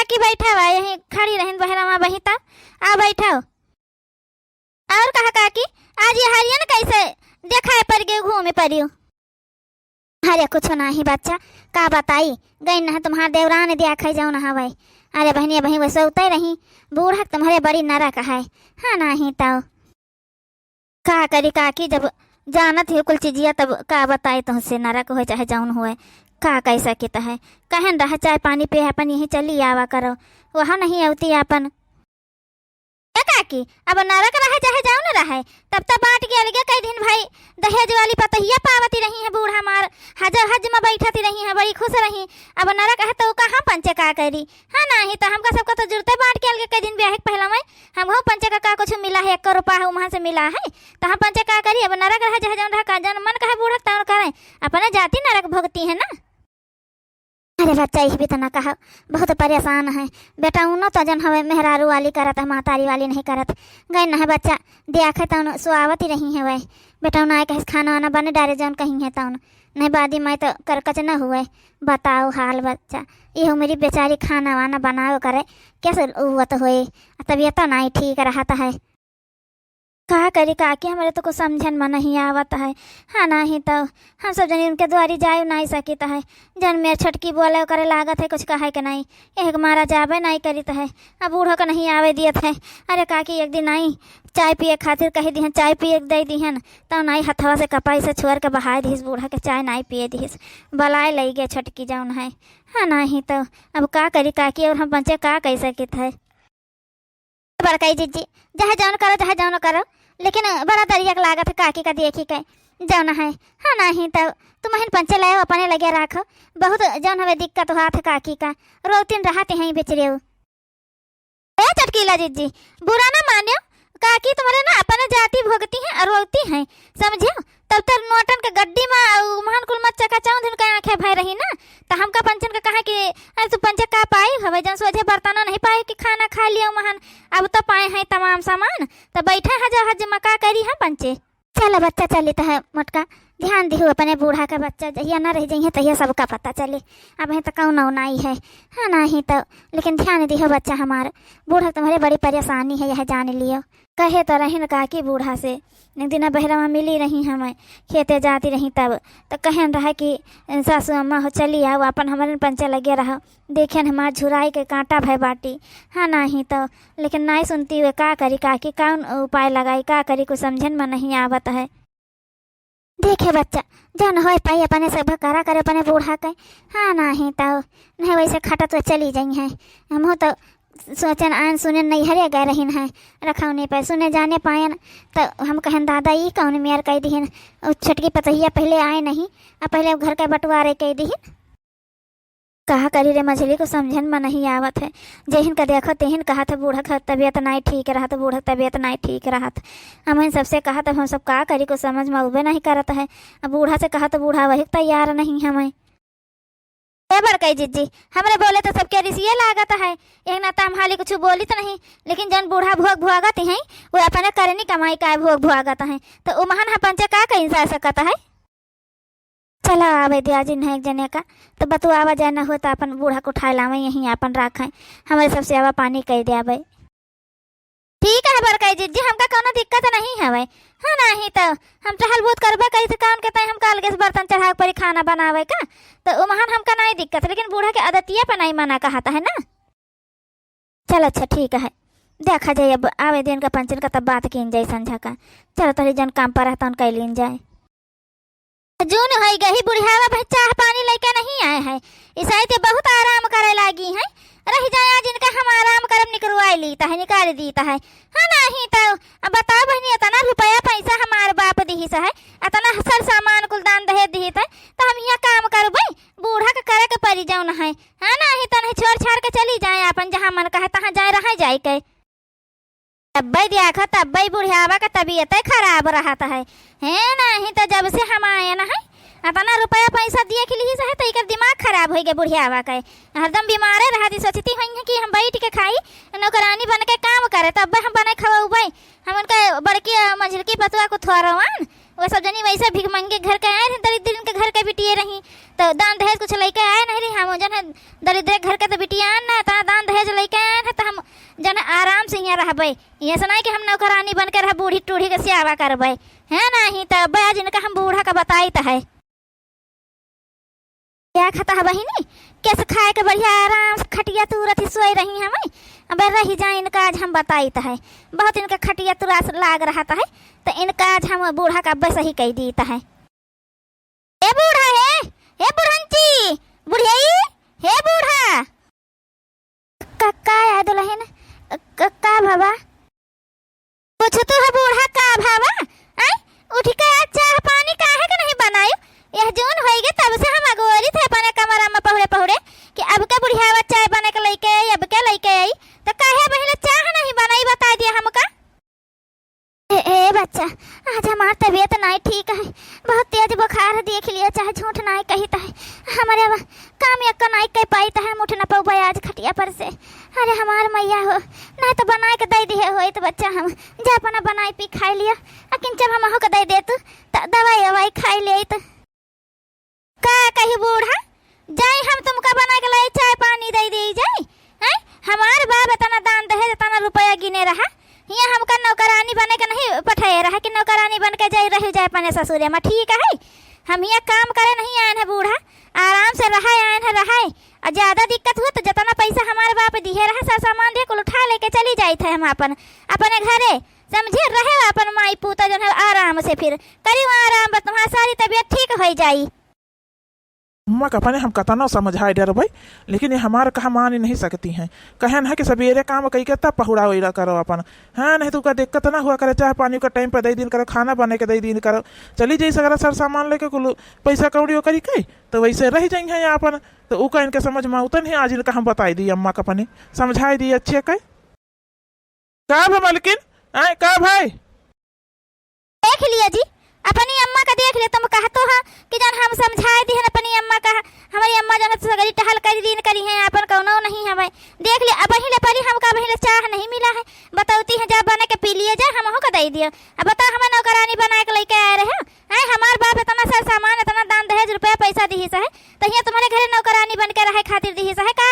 काकी बैठा हुआ यहीं खड़ी रहिन बहरा बहिता आ बैठा। और कहा काकी आज ये हरियन कैसे देखा है पर गए घूमे परियो। अरे कुछ नहीं बच्चा का बताई गई ना तुम्हारे देवरान दिया खाई जाओ ना भाई। अरे बहनिया बहन वैसे उतर रही बूढ़ा तुम्हारे बड़ी नरक है। हाँ नहीं तो का करी काकी जब जानत है कुल चीजिया तब का बताए तुमसे नरक हो चाहे जाऊन हुए का कैसा किता है कहन रहा चाय पानी पे अपन यही चली आवा करो वहाँ नहीं आवती अपन काकी अब नरक रहे चाहे जाओ न रहे तब तक बांट के अलगे कई दिन भाई दहेज वाली पतहिया पावती रही है बूढ़ा मार हज में बैठती रही है बड़ी खुश रही। अब नरक है तो कहाँ पंचे का करी। हाँ नहीं तो हमका सबका तो जुड़ते बांट के अलगे कई दिन ब्याह पहला में हम हो पंचे का कुछ मिला है 1 रुपया है वहाँ से मिला है तो हम पंचे का करी। अब नरक रहे चाहे जाओ रहा जन मन कहे बूढ़ा तौर करें अपने जाति नरक भोगती है ना। अरे बच्चा ये भी तो ना कहा बहुत परेशान है बेटा उनो तो जन हवे मेहरारू वाली करत है मातारी वाली नहीं करत गई ना है बच्चा देखे तो सुआवत ही रही है वह बेटा उन आए कहे खाना वाना बने डारे जौन कहीं है तो नहीं बादी मैं तो करकच न हुए बताओ हाल बच्चा ये मेरी बेचारी खाना वाना बनाओ करे कैसे हुआ तो हुए तबीयत नहीं ठीक रहता है कहा करी काकी हमारे तो कुछ समझन में नहीं आवत है। हाँ नहीं तो हम सब जन उनके द्वारी जाए नहीं सकित है जन मेरे छटकी बोले करे लागत है कुछ कहे के नहीं एक मारा जाबे नहीं करीत है अब बूढ़ो का नहीं आवे दियत है। अरे काकी एक दिन आई चाय पिए खातिर कही दिहन चाय पिए दे दिहन तो नहीं हथवा से कपाई से छोड़ के बहाए दिस बूढ़ा के चाय नहीं पिए दिस बलाए लई गए छटकी जाऊन है। हाँ नहीं तो अब का करी काकी और हम बच्चे का कह सकित है बड़काई जीजी जहाँ जाओ करो लेकिन बड़ा दरिया लागत है काकी का देखी के जाना है। हाँ नहीं तो तुम हिन पंचे लाओ अपने लगे रखो बहुत जौन हमें दिक्कत हाथ काकी का रोतीन रहते हैं बेच रहे हो। चटकीला जीजी बुरा ना मानियो काकी तुम्हारे ना अपने जाति भोगती हैं और रोती हैं समझियो तब तक नोटन के गड्डी में महान कुल मत चका चाऊ दिन का आंखें भय रही ना तो हमका पंचन का कहा कि अरे तू पंचे का पाई हवे जन सोझे बर्तन नहीं पाए कि खाना खा लिया महान अब तो पाए हैं तमाम सामान तो बैठे हज मका करी है पंचे। चलो बच्चा चली तो है मोटका ध्यान दिहो अपने बूढ़ा का बच्चा जहिया ना रह जाइए तहिया सबका पता चले अब है तो कौन नहीं है। हाँ नहीं तो लेकिन ध्यान दिहो बच्चा हमारा बूढ़ा तुम्हारे बड़ी परेशानी है यह जान लियो कहे तो रही न काकी बूढ़ा से एक दिन बहरा में मिली रही हमें खेते जाती रही तब तो कहन रहा कि सासू अम्मा हो चली आओ अपन हमारे पंचे लगे रहो देखे हमार झुराई के कांटा भय बाटी। हाँ नहीं तो लेकिन नहीं सुनती हुए का करी काकी कौन उपाय लगाई का करी कुछ समझन में नहीं आवत है। देखे बच्चा जन हो पाई अपने सब करा करे अपने बूढ़ा के। हाँ नहीं तो नहीं वैसे खटत तो चली जाई है हम तो सोचन आन सुने नहीं हरे गए रहीन है रखौने पे सुने जाने पायन तो हम कहन दादा ये कौन मेयर कह दीहन छटकी पतहिया पहले आए नहीं अब पहले घर के बंटवारे कह दीहन कहा करी रे मछली को समझन में नहीं आवत है जहिन का देखो तेहन कहा था बूढ़ा का तबीयत नहीं ठीक रहा तो बूढ़ा तबीयत नहीं ठीक रहा हम इन सबसे कहा तो हम सब का करी को समझ में उबे नहीं करत है। अब बूढ़ा से कहा तो बूढ़ा वही तैयार नहीं हमें कई जीजी हमरे बोले तो सबके रिसिये लागत है एक ना तम हाली कुछ बोली तो नहीं लेकिन जन बूढ़ा भोग भुआगत है वो अपने करनी कमाई का भोग भुआगत है तो वो महान हम पंचे का कहीं जा सकता है। चलो आवे दिया जिन है एक जने का तो बतू आवा जाना हो तो अपन बूढ़ा को उठा लावे यहीं अपन रखें हमारे सबसे आवा पानी कह दिया भाई ठीक है बरकाई जीजी हमका कोनो दिक्कत नहीं है भाई। हाँ नहीं तो हम टहल बहुत करबे कहीं से कौन कहते हैं हम काल गैस बर्तन चढ़ा पर खाना बनावे का तो वो महान हमका नहीं दिक्कत लेकिन बूढ़ा के आदतिया पर नहीं मना कहता है ना। चलो अच्छा ठीक है देखा जाए अब आवे दिन का पंचन का तब बात की जाए संझा का चलो तोरी जन काम पर रहता कह लीन जाए। जून हो गई बुढ़ियावा भाई चाह पानी लेके नहीं आए हैं ईसाई तो बहुत आराम करे लगी है रह जाए जिनका हम आराम करब निकलवाई ली है निकाल दी है। हाँ नहीं तो अब बताओ बहनी इतना रुपया पैसा हमारे बाप दी है इतना सर सामान कुल दान दहेज दी है तो हम यहाँ काम करब बूढ़ा के करे के पड़ी जाऊन है। हाँ नहीं तो नहीं छोड़ छाड़ के चली जाए अपन जहाँ मन कहे तहाँ जाए रह जाए के तब देखा तब बुढ़ियावा का तबीयत खराब रहता है। नहीं तो जब से हम आए ना है अपना रुपया पैसा दिए के लिए है तो दिमाग खराब हो गया बुढ़ियावा का हरदम बीमारे रहती सोचती हुई कि हम बैठ के खाई नौकरानी बन के काम करे तब हम बने खवाऊ हम उनका बड़की मझलकी पतुआ को थोड़वान वो सब जनी वैसे भिख मंगे घर के आए रही, दरिद्र के घर के बिटिए रही, तो दान दहेज कुछ लेके आए नहीं रही। हम जन दरिद्र घर के तो बिटिया ना ता दान दहेज लेके आए हैं, तो हम जन आराम से यहाँ रहबे। ये सुनाई कि हम नौकरानी बन के रह बूढ़ी टूढ़ी के सेवा करबे है नहीं। तो बैज इनका हम बूढ़ा का बताई तो है क्या खाता है बहिनी, कैसे खाए के बढ़िया आराम से खटिया तुरत ही सोई रही हमें। अब रही जाए इनका आज हम बताई तो है, बहुत इनका खटिया तुरस लाग रहा था है, तो इनका आज हम बूढ़ा का बस ही कह दी है। हे बूढ़ा है, हे बुढ़ंची बुढ़िया, हे बूढ़ा का याद लहन का भावा कुछ तो है बूढ़ा का भावा। आई उठ के आज चाह पानी काहे के नहीं बनायो, यह जून होएगे तब से हम अगोरी थे अपने कमरा में पहुड़े पहुड़े कि अब का बुढ़ियावा चाय बना के लेके आई, अब के लेके आई, तो काहे पहले चाह नहीं बनाई बता दिया हमका। ए बच्चा आज हमार तबीयत नहीं ठीक है, बहुत तेज बुखार देख लिया, चाहे झूठ नहीं कही है हमारे काम एक नहीं कह पाई है, हम उठ न पाऊ आज खटिया पर से। अरे हमार मैया हो नहीं तो बना के दे दिए हो तो बच्चा हम जा अपना बनाई पी खाई लिया, लेकिन जब हम हो के दे दे तो दवाई ववाई खाई ले तो का कही बूढ़ा जाए हम तुमका बना के लाई चाय पानी दे दी जाए। हैं हमार बाप इतना दान दहेज इतना रुपया गिने रहा, यहाँ हमका नौकरानी बने के नहीं पठाए रहा कि नौकरानी बन के जाए रह जाए अपने ससुरे में। ठीक है हम यहाँ काम करे नहीं आए हैं बूढ़ा, आराम से रहा आए हैं रहा, और ज्यादा दिक्कत हुआ तो जितना पैसा हमारे बाप दिए रहा सब सामान दे कुल उठा लेके चली जाए थे हम अपने घरे समझे रहे अपन माई पूता जो है आराम से फिर करी आराम तुम्हारी सारी तबीयत ठीक हो जाई। अम्मा का अपने हम कतना समझाए डर भाई, लेकिन ये हमारे कहा मान ही नहीं सकती हैं। कहन है कि सवेरे काम कही के तब पहुड़ा वहीरा करो अपन, हाँ नहीं तो का दिक्कत ना हुआ करे, चाहे पानी का टाइम पर दे दिन करो, खाना बने के दे दिन करो, चली जाइए सगरा सर सामान लेके कुल पैसा कौड़ी करी के तो वैसे रह जाएंगे यहाँ अपन। तो ऊ का इनके समझ में उतन ही आज इनका हम बताई दी अम्मा का अपने समझाई दी अच्छे कह का भाई मलकिन आए का भाई देख लिया जी अपनी अम्मा का देख ले, तुम कहा तो हाँ कि जन हम समझाए दी है अपनी अम्मा का, हमारी अम्मा जन सगरी टहल करी दिन करी है अपन कौनो नहीं हमें देख ले। अब पहले परी हमका पहले चाह नहीं मिला है, बताती है जा बना के पी लिए जा हम हो का दे दिया। अब बता हमें नौकरानी बना के लेके आए रहे हैं, हमार बाप इतना सारा सामान इतना दान दहेज रुपया पैसा दी है, तो यहाँ तुम्हारे घर नौकरानी बन के रहे खातिर दी है का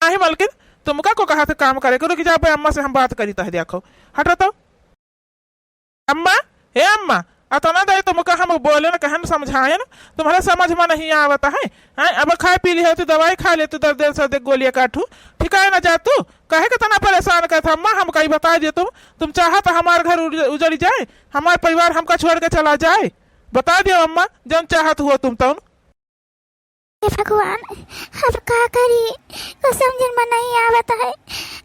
नहीं मलकिन तुमका को कहा था काम करे करो कि जा अम्मा से हम बात करी तो देखो हटो तो अम्मा हे अम्मा अतना दे तुमका हम बोले ना कहन समझाए ना तुम्हारे समझ में नहीं आवता है। अब खाए पी ली है तो दवाई खा ले तो दर्द देर से गोलियां काटू ठीक है ना जा तू कहे के तना परेशान कर था। अम्मा हम कहीं बता दिए तुम चाहत हमारे घर उजड़ जाए, हमारे परिवार हमका छोड़ के चला जाए, बता दियो अम्मा जब चाहत हुआ तुम तो। भगवान अब क्या करी कुछ समझ में नहीं आवता है,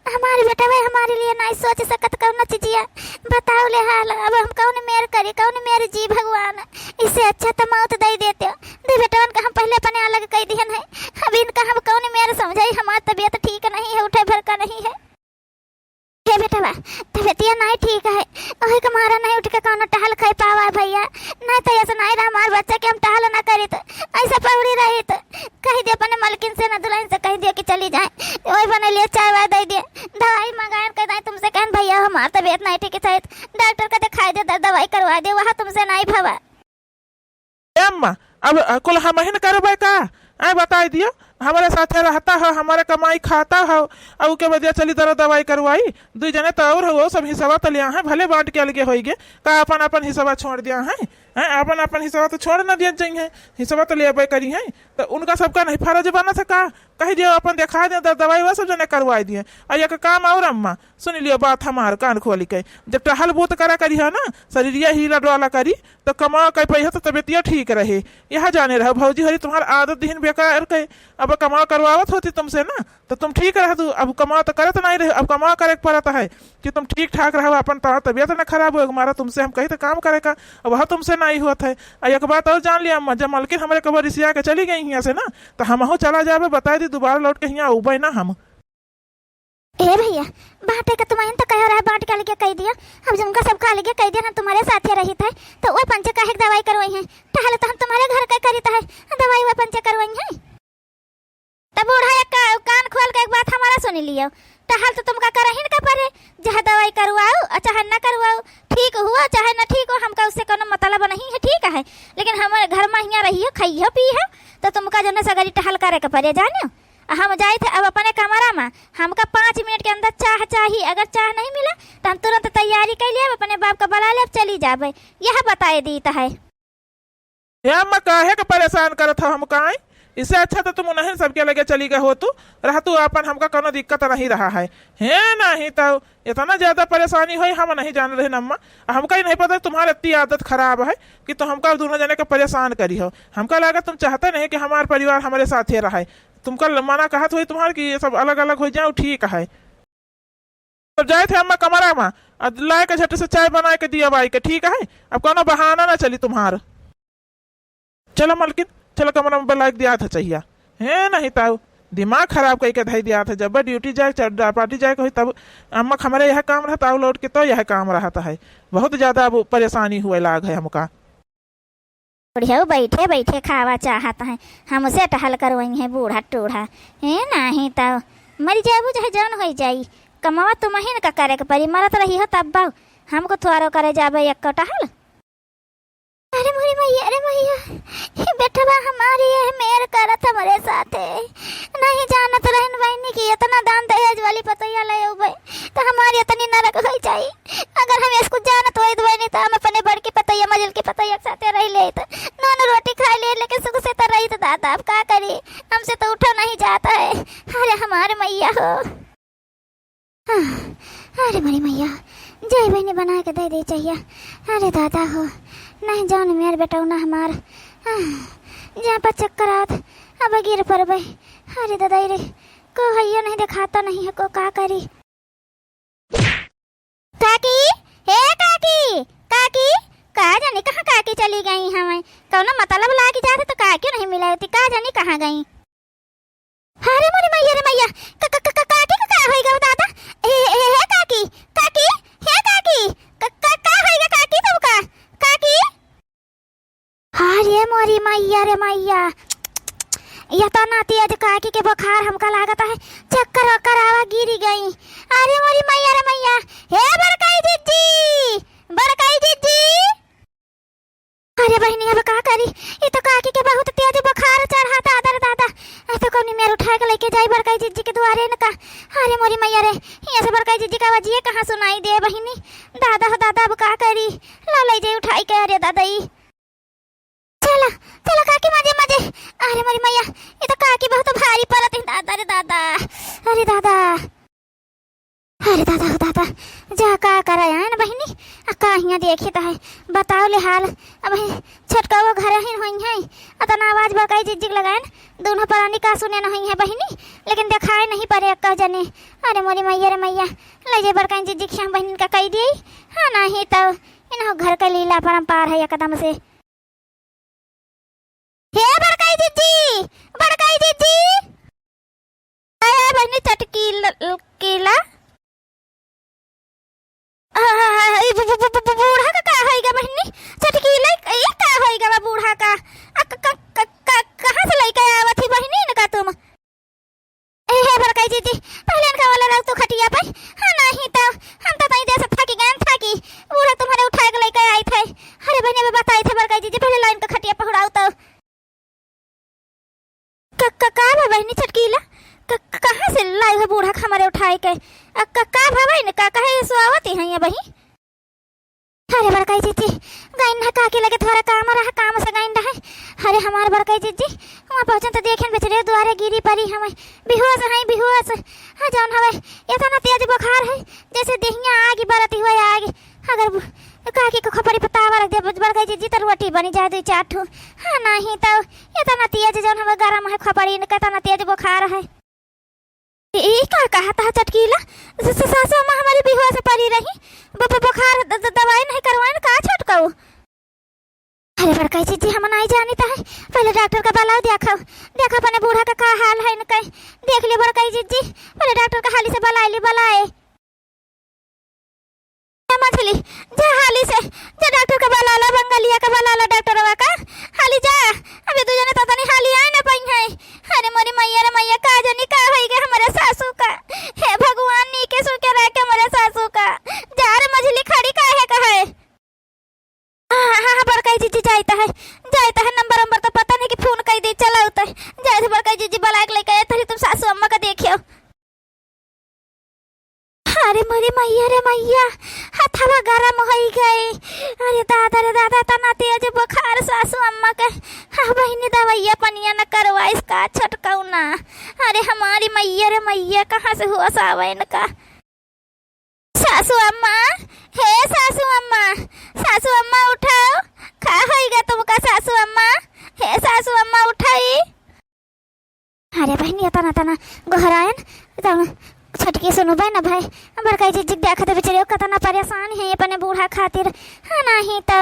हमारे बेटा भाई हमारे लिए नहीं सोच सकत कौन चीजिया बताओ ले हाल। अब हम कौन मेर करे कौन मेर जी भगवान, इससे अच्छा तो मौत दे देते दे बेटवन का हम पहले अपने अलग कह दियन है। अब इनका हम कौन मेर समझाई, हमारी तबीयत ठीक नहीं है, उठे भर का नहीं है। हे बेटा बा तबीयतिया नहीं ठीक है, वही का मारा नहीं उठ के कौन टहल खाई पावा है भैया, नहीं तो ऐसा नहीं रहा हमारे बच्चा के हम टहल ना करे तो ऐसा पौड़ी रही तो कह दिया अपने मलकिन से ना दुल्हन से कह दिया कि चली जाए, वही बने लिए चाय वाय दे दिए, दवाई मंगाए कह दें तुमसे कहन भैया हमारी तबीयत नहीं ठीक है, डॉक्टर का दिखाई दे दवाई करवा दे, वहाँ तुमसे नहीं भवा। अम्मा अब कुल हम ही करबे का आई बता दियो, हमारे साथ रहता हो हमारे कमाई खाता हो और के वजह चली तरह दवाई करवाई दू जने तो और हो सब हिसाबा तो लिया है भले बांट के अलगे होइगे का अपन अपन हिसाबा छोड़ दिया है, अपन अपन हिसाबा तो छोड़ ना दिया चाहिए, हिसाबा तो ले करी है तो उनका सबका नहीं फर्ज बना सका कही दियो अपन दिखा दे दवाई वह सब जने करवाई दिए। और एक काम और अम्मा सुन लियो बात हमार कान खोली के, जब टहल बूत करा करी है ना शरीरिया हीला डोला करी तो कमा कर पैसा तो तबियतिया ठीक रहे, यह जाने रहो भौजी हरी तुम्हारा आदत दिन बेकार कहे अब कमा करवावत होती तुमसे ना तो तुम ठीक रह तू, अब कमा तो करे तो नहीं रहे, अब कमा करे पड़ता है कि तुम ठीक ठाक रहो अपन तबियत ना खराब हो हमारा तुमसे हम कही तो काम करेगा अब वह तुमसे नहीं होता है। एक बात और जान लिया अम्मा जब मलकिन हमारे कबर रिसिया के चली गई यहाँ से ना तो हम हो चला जाए बता दी दोबारा लौट के यहाँ उबे ना हम। ए भैया बाटे का तुम्हारे तो कह रहा है बांट के अलगे कह दिया, अब जिनका सबका अलगे कह दिया हम तुम्हारे साथ रही थे तो वो पंचे काहे दवाई करवाई है, टहल तो हम तुम्हारे घर का करी है दवाई वो पंचे करवाई है। तब बूढ़ा एक कान खोल के एक बात हमारा सुन लियो। टहल तो तुमका करही न का परे, जहाँ दवाई करवाओ और चाहे न करवाओ, ठीक हुआ चाहे न ठीक हो, हमका उससे कोनो मतलब नहीं है, ठीक है। लेकिन हमारे घर में हियाँ रहियो खाइयो पियो तो तुमका जो है सगरी टहल करे के परे जानियो। हम जाए थे अब अपने कमरा में, हमका 5 मिनट के अंदर चाह चाहिए। अगर चाह नहीं मिला तो हम तुरंत तैयारी कर लिए, अपने बाप का बुला ले, चली जाबे। यह बताए दी है। अम्मा काहे के परेशान करत हो हमका? इससे अच्छा तो तुम नहीं सबके लगे चली गए हो, तू रह तू अपन, हमका कोनो दिक्कत नहीं रहा है नहीं तो इतना ज्यादा परेशानी हुई हम नहीं जान रहे अम्मा। हमका ही नहीं पता तुम्हारी इतनी आदत खराब है कि तुम हमका दोनों जने के परेशान करी हो। हमका लगा तुम चाहते नहीं कि हमारा परिवार हमारे साथ ही रहे। तुमका मना कहत हुई तुम्हारे कि ये सब अलग अलग हो जाओ, ठीक है। तो जाए थे अम्मा कमरा में, लाए के झट से चाय बना के दिया बाई के, ठीक है। अब कोनो बहाना ना चली तुम्हारा। चलो मलकिन, चलो कमरा में बुला दिया था चाहिए नहीं ताऊ दिमाग खराब करके धई दिया था। जब ड्यूटी जाए पार्टी जाए हुई तब अम्मा हमारे यह काम रहता है, लौट के तो यह काम रहता है। बहुत ज्यादा अब परेशानी हुए लाग है हमका। बुढ़िया बैठे बैठे खावा चाहता है, हमसे टहल करवाई है बूढ़ा टूढ़ा नहीं तो मरी जाबू चाहे जौन हो जाई। कमावा तुम ही न का करे के परी, मरत रही हो तब बाऊ हमको थोड़ो करे जाबे एक टहल। अरे मोरी मैया, अरे मैया, ये बेटवा हमारी है मेर करत हमारे साथ है। नहीं जानत रहन बहनी की इतना दान दहेज वाली पतैया ले उबे तो हमारी इतनी नरक हो जाई। अगर हम इसको जानत होई बहनी तो हम अपने बड़की पतैया मजल की पतैया साथे रह ले तो नॉन रोटी खा ले, लेकिन सुख से तो रही तो दादा अब क्या करी, हमसे तो उठा नहीं जाता है। अरे हमारे मैया हो, अरे मेरी मैया जय बहनी बना के दे दी चाहिए। अरे दादा हो, नहीं जान मेरे बेटा ना हमार जहाँ पर चक्कर आत अब गिर पर भाई। अरे दादा रे को भैया नहीं दिखाता नहीं है, को का करी। काकी, हे काकी, काकी कहा जानी कहाँ काकी चली गई हमें, कौन मतलब ला के जाते तो का क्यों नहीं मिला थी, कहा जानी कहाँ गई। अरे मोरी मैया, रे मैया काकी का क्या होएगा दादा। हे काकी, काकी, हे काकी का होएगा काकी तुमका, काकी। अरे मोरी मैया, रे मैया यह तो नाती आज काकी के बुखार हमका लागत है, चक्कर वक्कर आवा गिरी गई। अरे मोरी मैया, रे मैया, हे बड़काई जीजी, बड़काई जीजी। अरे बहनी अब का करी, ये तो काकी के बहुत तेज बुखार चढ़ा था। अदर दादा तो कौन मेरे उठा के लेके जाई बड़काई जीजी के द्वारे न का। अरे मोरी मैया रे, यहाँ से बड़काई जीजी का आवाज कहाँ सुनाई दे बहनी। दादा हो दादा अब का करी, ला ले जाई उठाई के। अरे दादा ई चला चला काकी मजे मजे। अरे मोरी मैया ये तो काकी बहुत भारी पड़त है दादा, रे दादा, अरे दादा, अरे दादा हो दादा जा का करा है ना बहनी, का हियाँ देखी तो है बताओ ले हाल। अब छोटका वो घर ही हुई है, अतना आवाज बड़काई जीजी लगाए दोनों परानी का सुने नहीं है बहनी, लेकिन दिखाए नहीं पड़े अक्का जने। अरे मोरी मैया, रे मैया ले जाए बड़काई जीजी की हम बहन का कही दी। हाँ नहीं तो इन घर का लीला परम्पार है एकदम से। हे बड़काई जीजी, बड़काई जीजी, बहनी चटकीला बूढ़ा का क्या होएगा बहनी, चटकीला ये क्या होएगा बूढ़ा का, कहाँ से लेके आवा थी बहनी इनका तुम। हे बड़काई जीजी पहले इनका वाला रख तो खटिया पे। हाँ नहीं तो हम तो नहीं दे सकता कि ज्ञान था कि बूढ़ा तुम्हारे उठा के लेके आई थे। अरे बहनी भी बताई थे बड़काई जीजी पहले लाइन का खटिया पे उड़ाओ तो का बहनी चटकीला कहाँ से लाई है बूढ़ा हमारे उठाए के, का भाई ने का कहे सुआवती है ये बही। अरे बड़काई जीजी गाइन है काकी लगे थोड़ा काम रहा, काम से गाइन रहा। अरे हमारे बड़काई जीजी वहाँ पहुँचे तो देखें बेचारे द्वारे गिरी पड़ी हमें बेहोश है, बेहोश। हाँ जान हवे इतना तेज बुखार है जैसे देहियाँ आगे बरती हुए आगे। अगर काकी को खपरी पतावा रख दे बड़काई जीजी तो रोटी बनी जाए दो चार ठो। हाँ नहीं तो इतना तेज जान हमें गरम है खपरी इतना तेज बुखार है। ये क्या कहा था चटकीला, सासू माँ हमारी बेहोश पड़ी रही, बुखार दवाई नहीं करवाए का छटकाऊ। अरे बड़काई जीजी हम नहीं जानता है, पहले डॉक्टर का बुलाओ देखो अपने बूढ़ा का क्या हाल है इनका देख लियो बड़काई जीजी, पहले डॉक्टर का हाली से बुलाए मछली जा हाली से जा डॉक्टर का बुला ला, बंगालिया का बुला ला डॉक्टर का हाली जा। अभी दो जने तो नहीं हाली आए ना पाई है। अरे मोरी मैया, रे मैया का जानी का होई गए हमारे सासू का। जीजी बलाक लेके आए तरी तुम सासू अम्मा का देखियो। अरे मेरी मैया रे मैया, हथवा गरम हो गई। अरे दादा तना तेज बुखार सासू अम्मा के। हाँ बहनी दवाइया पनिया न करवा इसका छटकाऊ ना। अरे हमारी मैया रे मैया, कहाँ से हुआ सावन का। सासू अम्मा, हे सासू अम्मा उठाओ, खा होगा तुमका सासू अम्मा। हे सासू अम्मा उठाई। अरे बहनी तना तना गहरायन छटके सुनो भाई ना भाई, बड़का जीजी देखते बेचारे कतना परेशान है अपने बूढ़ा खातिर। हाँ नहीं तो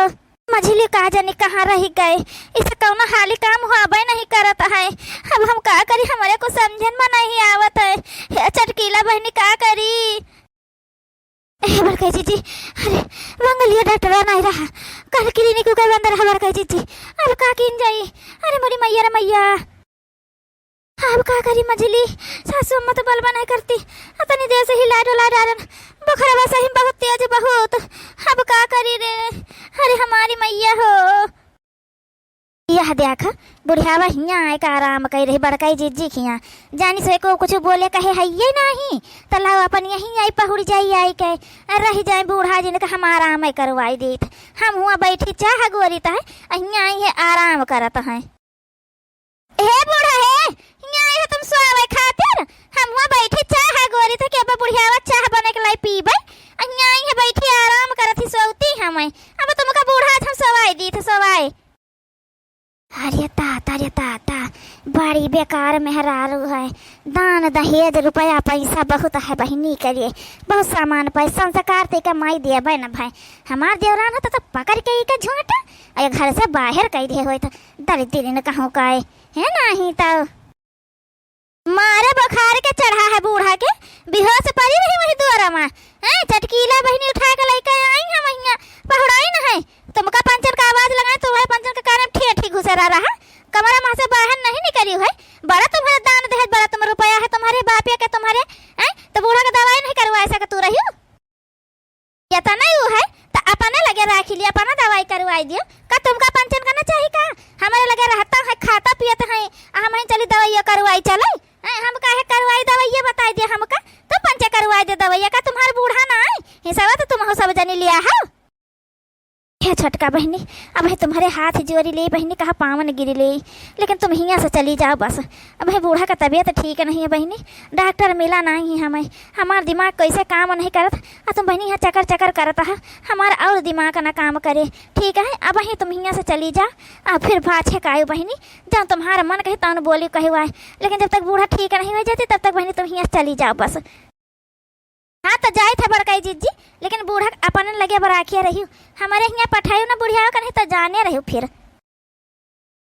मझली कहा जाने कहाँ रह गए, इसे कौन हाली काम हुआ नहीं करता है। अब हम का करी, हमारे को समझन में नहीं आवत है। हे चटकीला बहनी का करी। बड़का जीजी, अरे मंगलिया डॉक्टर नहीं रहा, कल क्लिनिक के अंदर है बड़का जीजी। अब का किन जाई। अरे मोरी मैया रे मैया, अब का करी मझली। सासू अम्मा तो बलबा नहीं करती, अपनी देर से हिला डोला डालन। बुखार वैसे ही बहुत तेज बहुत। अब का करी रे। अरे हमारी मैया हो। यह देख बुढ़ियावा हिया आए का आराम कही रही बड़काई जीजी खिया। जानी से को कुछ बोले कहे है ये नहीं तो लाओ अपन यहीं आई पहुड़ जाई आई के रह जाए बूढ़ा जिनका हम आराम है करवाई देत। हम हुआ बैठी चाह गोरी है अहिया आई है आराम करत है। हे बूढ़ा है, यहाँ आए हो तुम सोवे खातिर। हम वहाँ बैठी चाह गोरी थे कि अब बुढ़ियावा चाह बने के लाई पीबे। यहाँ आई है बैठी आराम करत ही सोती हमें। अब तुमका बूढ़ा हम सोवाई दी थे सोवाई। अरे ताता बड़ी बेकार मेहरारू है। दान दहेज रुपया पैसा बहुत है बहनी के लिए, बहुत सामान पैसा संस्कार ते कमाई दिया भाई ना भाई। हमार देवरान होता तो पकड़ के एक झूठा अरे घर से बाहर कही दे हो तो दरिद्री न कहूँ का है नहीं तो मारे बुखार के चढ़ा है बूढ़ा के बेहोश पड़ी रही वही द्वारा में। चटकीला बहनी उठा के लेके आई हम यहाँ पहुड़ाई न है। तुमका पंचर का आवाज लगाए तुम्हारे पंचर के कारण ठीक घुसरा रहा कमरा माँ से बाहर नहीं निकली है। बड़ा तुम्हारे दान दहेज बड़ा तुम रुपया है तुम्हारे बाप या के तुम्हारे तो बूढ़ा का दवाई नहीं करवा ऐसा तू रही हो या तो नहीं वो है तो अपने लगे राखी लिया अपना दवाई करवाई दियो। का तुमका पंचन करना चाहिए का हमारे लगे रहता है खाता पियत है हम चली दवाइया करवाई चले हम काहे करवाई दवाइया बता दिया हमका तो पंचा करवाई दे दवाइया का तुम्हारे बूढ़ा ना है हिसाब तो तुम सब जनी लिया है। क्या छटका बहनी अब है तुम्हारे हाथ जोरी ले बहनी कहा पावन गिरी ले लेकिन तुम यहाँ से चली जाओ बस। अब है बूढ़ा का तबीयत ठीक नहीं है बहनी, डॉक्टर मिला नहीं हमें। हमारा दिमाग कैसे काम नहीं करत तुम बहनी यहाँ चक्कर चक्कर करता है हमारा और दिमाग ना काम करे। ठीक है अब ही तुम यहाँ से चली जा अब फिर भाछे का बहनी जब तुम्हारा मन कहे तब बोली कहे हुआ है लेकिन जब तक बूढ़ा ठीक नहीं हो जाती तब तक बहनी तुम यहाँ से चली जाओ बस। हाँ तो जाए था बड़काई जीजी लेकिन बूढ़ा अपन लगे बराखिया रही हमारे यहाँ पठाई ना बुढ़िया का नहीं तो जाने रही फिर।